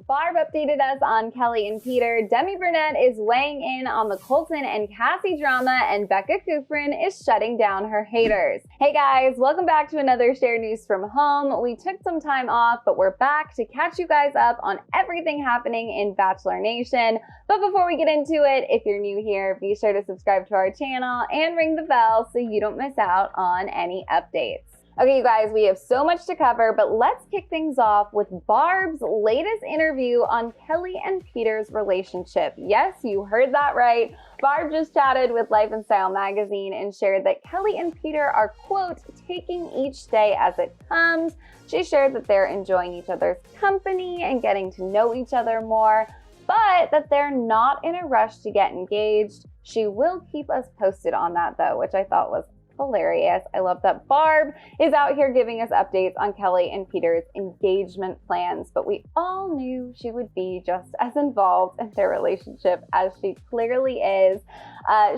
Barb updated us on Kelley and Peter. Demi Burnett is weighing in on the Colton and Cassie drama, and Becca Kufrin is shutting down her haters. Hey guys, welcome back to another Share News from Home. We took some time off, but we're back to catch you guys up on everything happening in Bachelor Nation. But before we get into it, if you're new here, be sure to subscribe to our channel and ring the bell so you don't miss out on any updates. Okay, you guys, we have so much to cover, but let's kick things off with Barb's latest interview on Kelley and Peter's relationship. Yes, you heard that right. Barb just chatted with Life and Style magazine and shared that Kelley and Peter are, quote, taking each day as it comes. She shared that they're enjoying each other's company and getting to know each other more, but that they're not in a rush to get engaged. She will keep us posted on that though, which I thought was hilarious. I love that Barb is out here giving us updates on Kelley and Peter's engagement plans, but we all knew she would be just as involved in their relationship as she clearly is.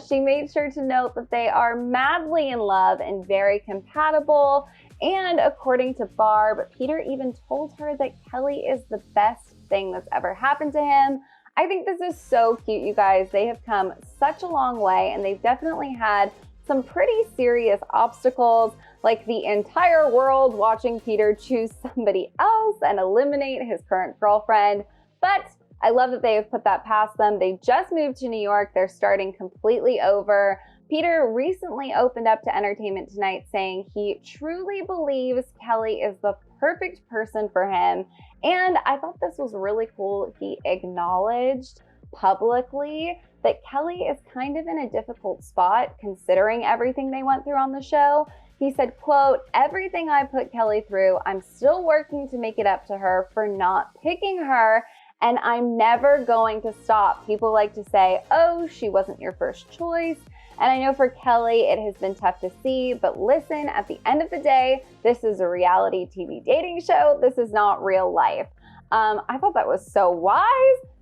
She made sure to note that they are madly in love and very compatible. And according to Barb, Peter even told her that Kelley is the best thing that's ever happened to him. I think this is so cute, you guys. They have come such a long way, and they've definitely had some pretty serious obstacles, like the entire world watching Peter choose somebody else and eliminate his current girlfriend. But I love that they have put that past them. They just moved to New York. They're starting completely over. Peter recently opened up to Entertainment Tonight saying he truly believes Kelley is the perfect person for him. And I thought this was really cool. He acknowledged publicly that Kelley is kind of in a difficult spot considering everything they went through on the show. He said, quote, everything I put Kelley through, I'm still working to make it up to her for not picking her, and I'm never going to stop. People like to say, oh, she wasn't your first choice. And I know for Kelley, it has been tough to see, but listen, at the end of the day, this is a reality TV dating show. This is not real life. I thought that was so wise,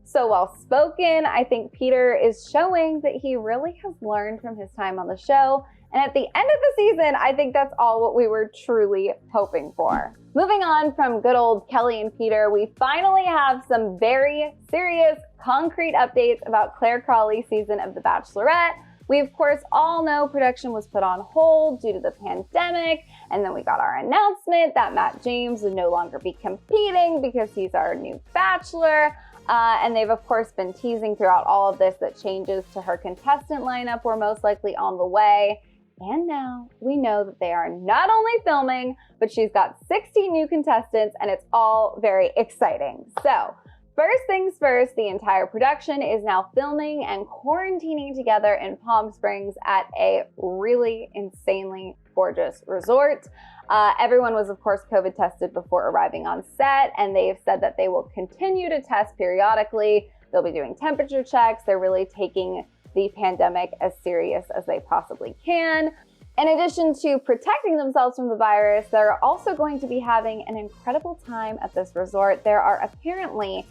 so well spoken. I think Peter is showing that he really has learned from his time on the show. And at the end of the season, I think that's all what we were truly hoping for. Moving on from good old Kelley and Peter, we finally have some very serious, concrete updates about Clare Crawley's season of The Bachelorette. We, of course, all know production was put on hold due to the pandemic, and then we got our announcement that Matt James would no longer be competing because he's our new Bachelor. And they've, of course, been teasing throughout all of this that changes to her contestant lineup were most likely on the way. And now we know that they are not only filming, but she's got 60 new contestants, and it's all very exciting. So, first things first, the entire production is now filming and quarantining together in Palm Springs at a really insanely gorgeous resort. Everyone was, of course, COVID tested before arriving on set, and they have said that they will continue to test periodically. They'll be doing temperature checks. They're really taking the pandemic as serious as they possibly can. In addition to protecting themselves from the virus, they're also going to be having an incredible time at this resort. There are apparently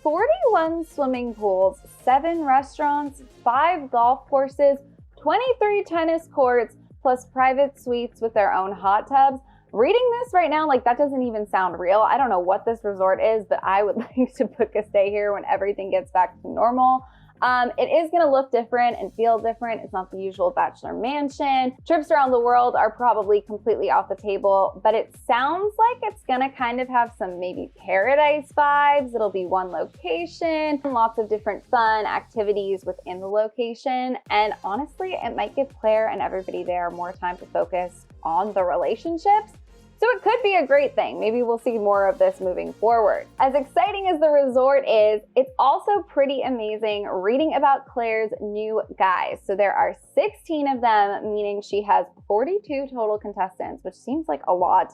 41 swimming pools, 7 restaurants, 5 golf courses, 23 tennis courts, plus private suites with their own hot tubs. Reading this right now, like, that doesn't even sound real. I don't know what this resort is, but I would like to book a stay here when everything gets back to normal. It is going to look different and feel different. It's not the usual Bachelor mansion. Trips around the world are probably completely off the table, but it sounds like it's going to kind of have some maybe paradise vibes. It'll be one location, lots of different fun activities within the location. And honestly, it might give Clare and everybody there more time to focus on the relationships. So it could be a great thing. Maybe we'll see more of this moving forward. As exciting as the resort is, it's also pretty amazing reading about Clare's new guys. So there are 16 of them, meaning she has 42 total contestants, which seems like a lot.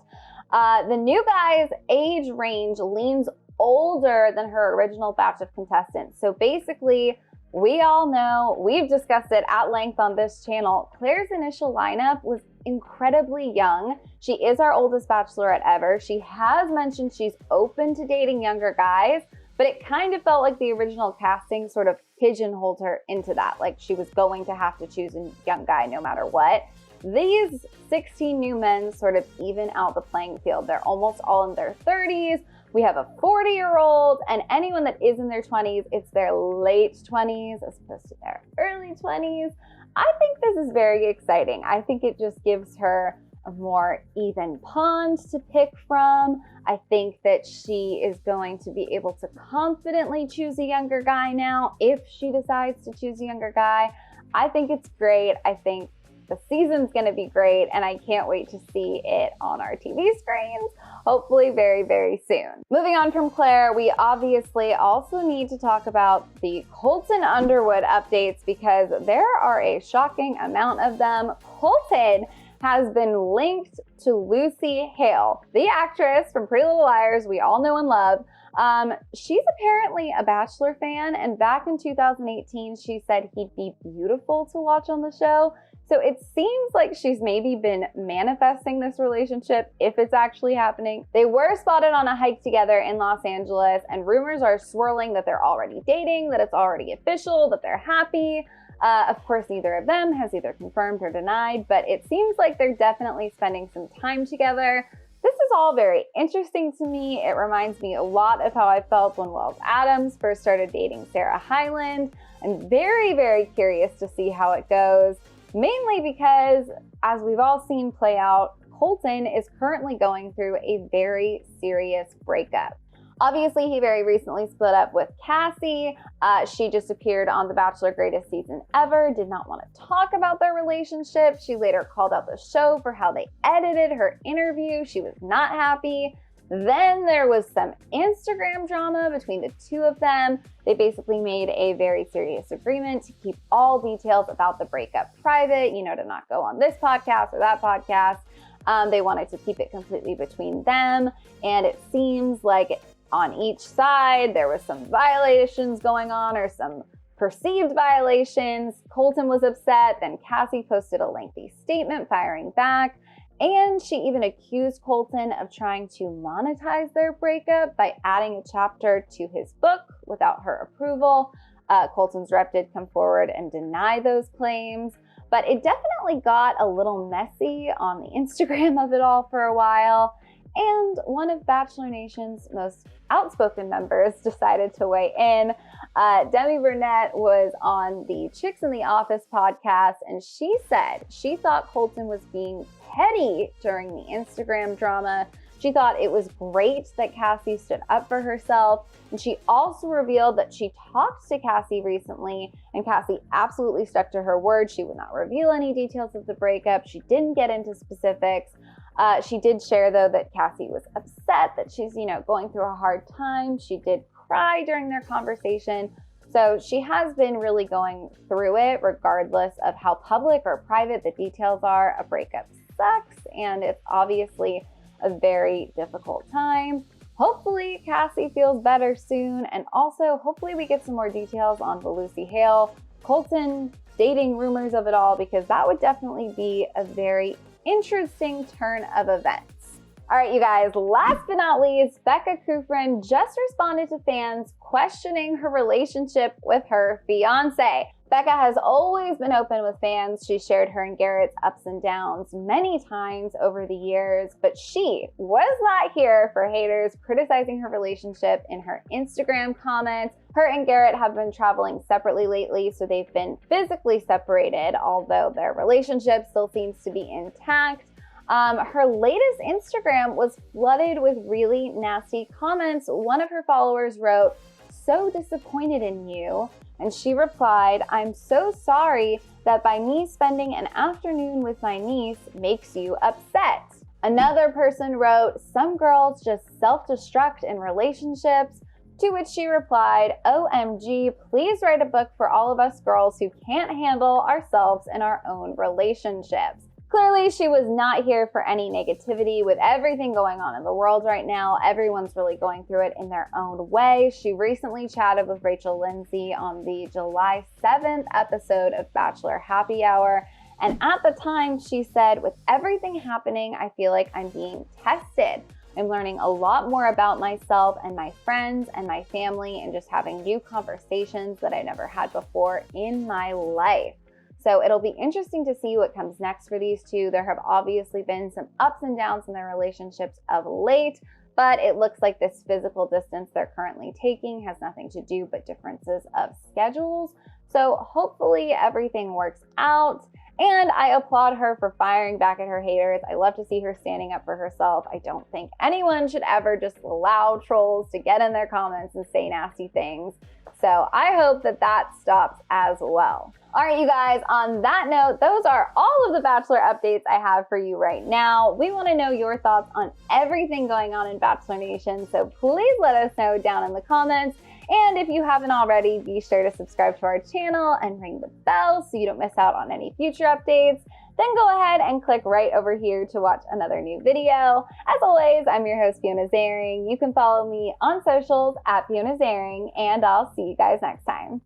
The new guys' age range leans older than her original batch of contestants. So basically, we all know, we've discussed it at length on this channel, Clare's initial lineup was incredibly young. She is our oldest Bachelorette ever. She has mentioned she's open to dating younger guys, but it kind of felt like the original casting sort of pigeonholed her into that. Like she was going to have to choose a young guy no matter what. These 16 new men sort of even out the playing field. They're almost all in their 30s, We have a 40-year-old, and anyone that is in their 20s, it's their late 20s as opposed to their early 20s. I think this is very exciting. I think it just gives her a more even pond to pick from. I think that she is going to be able to confidently choose a younger guy now if she decides to choose a younger guy. I think it's great. I think the season's going to be great, and I can't wait to see it on our TV screens, hopefully very, very soon. Moving on from Clare, we obviously also need to talk about the Colton Underwood updates because there are a shocking amount of them. Colton has been linked to Lucy Hale, the actress from Pretty Little Liars we all know and love. She's apparently a Bachelor fan, and back in 2018, she said he'd be beautiful to watch on the show. So it seems like she's maybe been manifesting this relationship if it's actually happening. They were spotted on a hike together in Los Angeles, and rumors are swirling that they're already dating, that it's already official, that they're happy. Of course, neither of them has either confirmed or denied, but it seems like they're definitely spending some time together. This is all very interesting to me. It reminds me a lot of how I felt when Wells Adams first started dating Sarah Hyland. I'm very, very curious to see how it goes. Mainly because, as we've all seen play out, Colton is currently going through a very serious breakup. Obviously, he very recently split up with Cassie. She just appeared on The Bachelor Greatest Season Ever, did not want to talk about their relationship. She later called out the show for how they edited her interview. She was not happy. Then there was some Instagram drama between the two of them. They basically made a very serious agreement to keep all details about the breakup private, to not go on this podcast or that podcast. They wanted to keep it completely between them. And it seems like on each side, there was some violations going on or some perceived violations. Colton was upset. Then Cassie posted a lengthy statement firing back. And she even accused Colton of trying to monetize their breakup by adding a chapter to his book without her approval. Colton's rep did come forward and deny those claims, but it definitely got a little messy on the Instagram of it all for a while. And one of Bachelor Nation's most outspoken members decided to weigh in. Demi Burnett was on the Chicks in the Office podcast, and she said she thought Colton was being petty during the Instagram drama. She thought it was great that Cassie stood up for herself, and she also revealed that she talked to Cassie recently, and Cassie absolutely stuck to her word. She would not reveal any details of the breakup. She didn't get into specifics. She did share, though, that Cassie was upset that she's, going through a hard time. She did cry during their conversation. So she has been really going through it, regardless of how public or private the details are. A breakup sucks, and it's obviously a very difficult time. Hopefully Cassie feels better soon, and also hopefully we get some more details on the Lucy Hale, Colton dating rumors of it all, because that would definitely be a very interesting turn of events. All right, you guys, last but not least, Becca Kufrin just responded to fans questioning her relationship with her fiance. Becca has always been open with fans. She shared her and Garrett's ups and downs many times over the years, but she was not here for haters criticizing her relationship in her Instagram comments. Her and Garrett have been traveling separately lately, so they've been physically separated, although their relationship still seems to be intact. Her latest Instagram was flooded with really nasty comments. One of her followers wrote, "So disappointed in you." And she replied, "I'm so sorry that by me spending an afternoon with my niece makes you upset." Another person wrote, "Some girls just self-destruct in relationships." To which she replied, "OMG, please write a book for all of us girls who can't handle ourselves in our own relationships." Clearly, she was not here for any negativity. With everything going on in the world right now, everyone's really going through it in their own way. She recently chatted with Rachel Lindsay on the July 7th episode of Bachelor Happy Hour. And at the time, she said, "With everything happening, I feel like I'm being tested. I'm learning a lot more about myself and my friends and my family and just having new conversations that I never had before in my life." So it'll be interesting to see what comes next for these two. There have obviously been some ups and downs in their relationships of late, but it looks like this physical distance they're currently taking has nothing to do but differences of schedules. So hopefully everything works out. And I applaud her for firing back at her haters. I love to see her standing up for herself. I don't think anyone should ever just allow trolls to get in their comments and say nasty things. So I hope that that stops as well. All right, you guys, on that note, those are all of the Bachelor updates I have for you right now. We want to know your thoughts on everything going on in Bachelor Nation, so please let us know down in the comments. And if you haven't already, be sure to subscribe to our channel and ring the bell so you don't miss out on any future updates. Then go ahead and click right over here to watch another new video. As always, I'm your host, Fiona Zaring. You can follow me on socials at Fiona Zaring, and I'll see you guys next time.